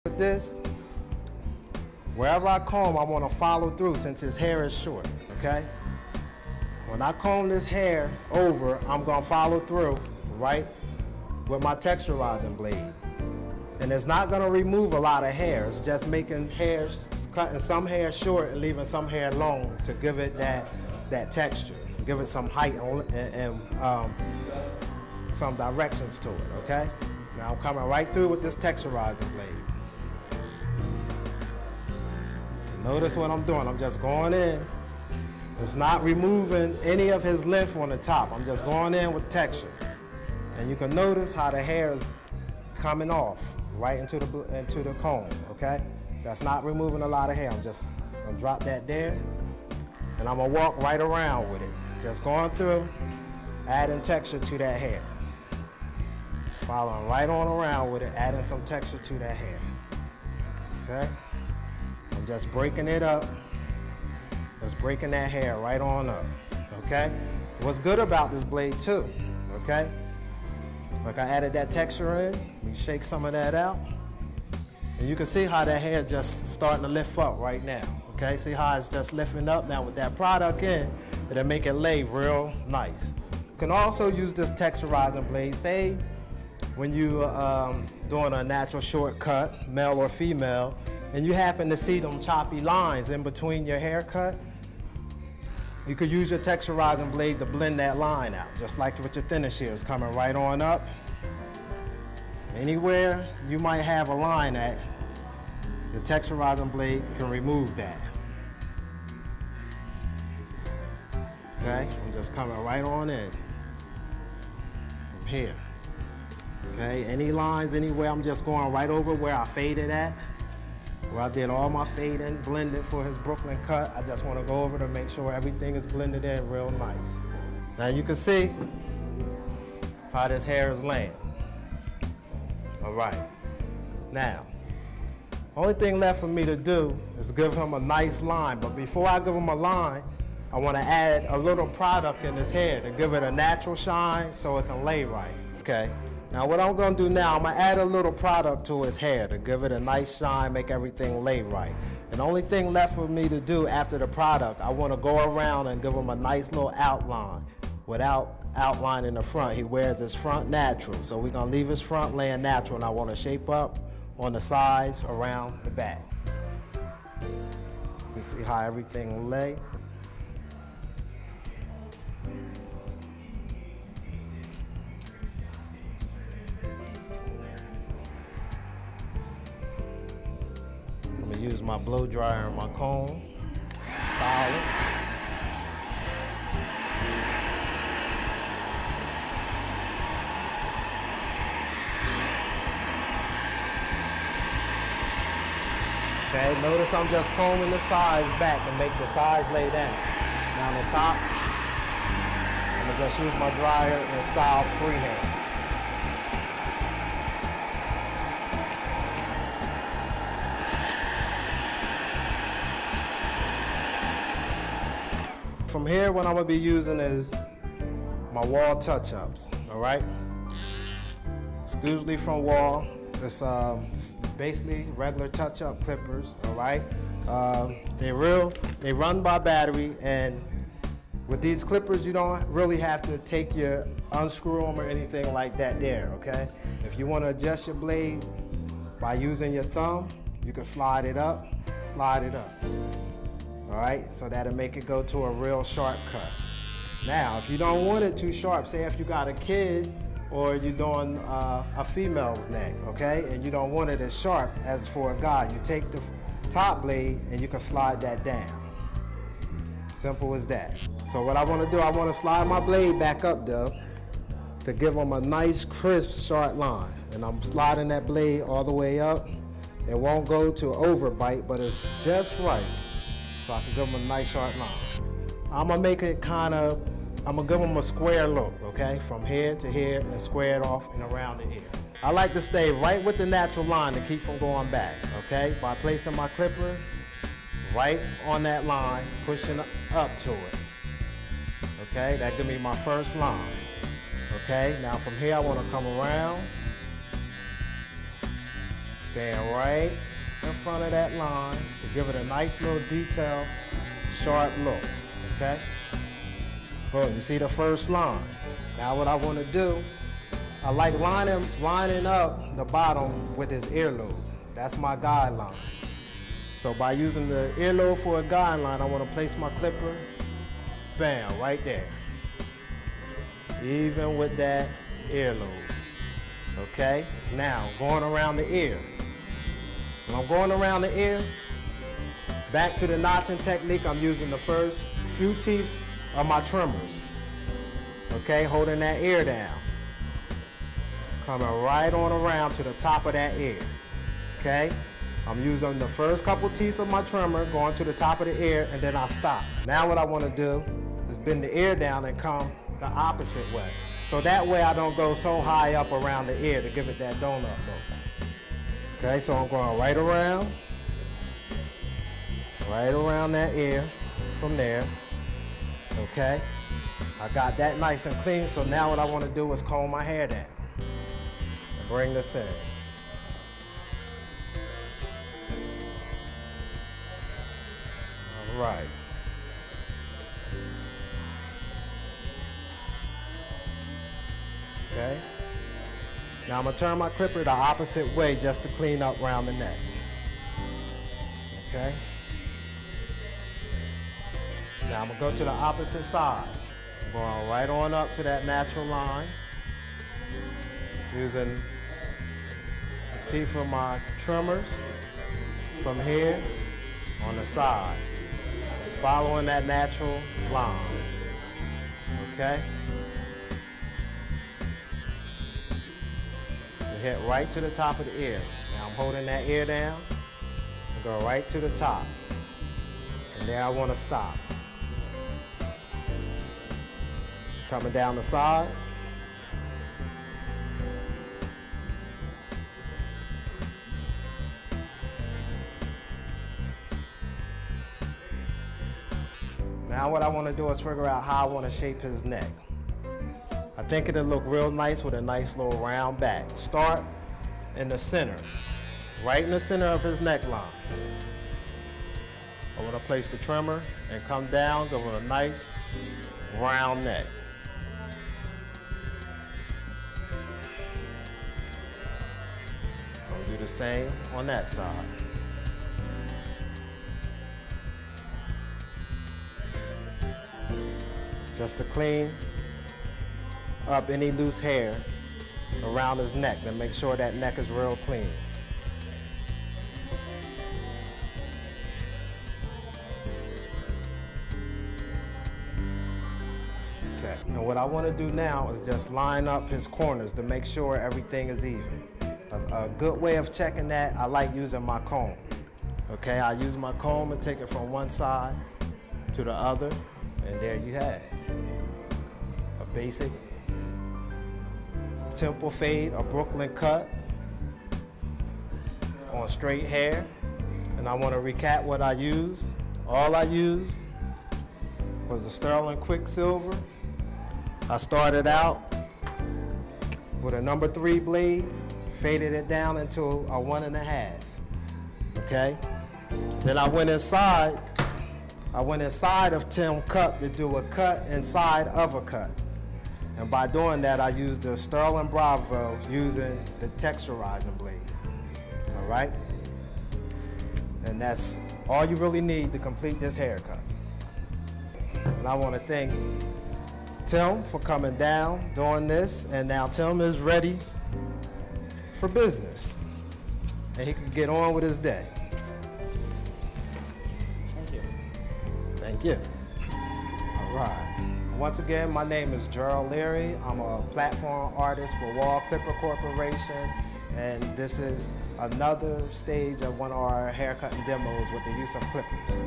With this, wherever I comb, I want to follow through since his hair is short, okay? When I comb this hair over, I'm going to follow through, right, with my texturizing blade. And it's not going to remove a lot of hair. It's just making hairs, cutting some hair short and leaving some hair long to give it that texture, give it some height and some directions to it, okay? Now I'm coming right through with this texturizing blade. Notice what I'm doing. I'm just going in. It's not removing any of his length on the top. I'm just going in with texture. And you can notice how the hair is coming off right into the comb, okay? That's not removing a lot of hair. I'm just gonna drop that there, and I'm gonna walk right around with it. Just going through, adding texture to that hair. Following right on around with it, adding some texture to that hair, okay? I'm just breaking it up. Just breaking that hair right on up, okay? What's good about this blade too, okay? Like I added that texture in, we shake some of that out, and you can see how that hair just starting to lift up right now, okay? See how it's just lifting up now with that product in, it'll make it lay real nice. You can also use this texturizing blade, say when you doing a natural shortcut, male or female, and you happen to see them choppy lines in between your haircut, you could use your texturizing blade to blend that line out, just like with your thinner shears coming right on up. Anywhere you might have a line at, the texturizing blade can remove that. Okay, I'm just coming right on in from here. Okay, any lines anywhere, I'm just going right over where I faded at. Where I did all my fading, blended for his Brooklyn cut. I just want to go over to make sure everything is blended in real nice. Now you can see how this hair is laying. All right. Now, only thing left for me to do is give him a nice line. But before I give him a line, I want to add a little product in his hair to give it a natural shine so it can lay right. Okay. Now what I'm going to do now, I'm going to add a little product to his hair to give it a nice shine, make everything lay right. And the only thing left for me to do after the product, I want to go around and give him a nice little outline without outlining the front. He wears his front natural, so we're going to leave his front laying natural, and I want to shape up on the sides around the back. You see how everything lay. I'm gonna use my blow dryer and my comb, style it. Okay, notice I'm just combing the sides back to make the sides lay down. Now on the top, I'm gonna just use my dryer and style freehand. From here, what I'm gonna be using is my WAHL touch-ups, all right? Exclusively from WAHL. It's basically regular touch-up clippers, all right? They run by battery, and with these clippers, you don't really have to unscrew them or anything like that there, okay? If you wanna adjust your blade by using your thumb, you can slide it up. All right, so that'll make it go to a real sharp cut. Now, if you don't want it too sharp, say if you got a kid or you're doing a female's neck, okay, and you don't want it as sharp as for a guy, you take the top blade and you can slide that down. Simple as that. So what I want to do, I want to slide my blade back up though to give them a nice, crisp, sharp line. And I'm sliding that blade all the way up. It won't go to overbite, but it's just right. So I can give them a nice sharp line. I'm gonna make it I'm gonna give them a square look, okay? From here to here and square it off and around the ear. I like to stay right with the natural line to keep from going back, okay? By placing my clipper right on that line, pushing up to it, okay? That gives me my first line, okay? Now from here I wanna come around, Stand right in front of that line to give it a nice little detailed, sharp look, okay? Boom, you see the first line. Now what I want to do, I like lining up the bottom with his earlobe. That's my guideline. So by using the earlobe for a guideline, I want to place my clipper, bam, right there. Even with that earlobe, okay? Now, going around the ear. When I'm going around the ear, back to the notching technique, I'm using the first few teeth of my trimmers, okay? Holding that ear down. Coming right on around to the top of that ear, okay? I'm using the first couple teeth of my trimmer, going to the top of the ear, and then I stop. Now what I want to do is bend the ear down and come the opposite way. So that way I don't go so high up around the ear to give it that donut look. Okay, so I'm going right around that ear from there, okay? I got that nice and clean, so now what I want to do is comb my hair down and bring this in. All right. Okay. Now I'm gonna turn my clipper the opposite way just to clean up around the neck. Okay. Now I'm gonna go to the opposite side. I'm going right on up to that natural line, using the teeth of my trimmers from here on the side. Just following that natural line. Okay. Hit right to the top of the ear. Now I'm holding that ear down and go right to the top. And there I want to stop. Coming down the side. Now what I want to do is figure out how I want to shape his neck. I think it'll look real nice with a nice little round back. Start in the center, right in the center of his neckline. I want to place the trimmer and come down, give it a nice round neck. I'll do the same on that side. Just to clean up any loose hair around his neck and make sure that neck is real clean. Okay, and what I want to do now is just line up his corners to make sure everything is even. A good way of checking that, I like using my comb. Okay, I use my comb and take it from one side to the other, and there you have it. A basic temple fade, a Brooklyn cut on straight hair. And I want to recap what I used. All I used was the Sterling Quicksilver. I started out with a number 3 blade, faded it down into a 1.5. Okay? Then I went inside of Tim Cut to do a cut inside of a cut. And by doing that, I used the Sterling Bravo using the texturizing blade. All right? And that's all you really need to complete this haircut. And I want to thank Tim for coming down, doing this, and now Tim is ready for business. And he can get on with his day. Thank you. Thank you. All right. Once again, my name is Jerl Leary. I'm a platform artist for WAHL Clipper Corporation, and this is another stage of one of our haircutting demos with the use of clippers.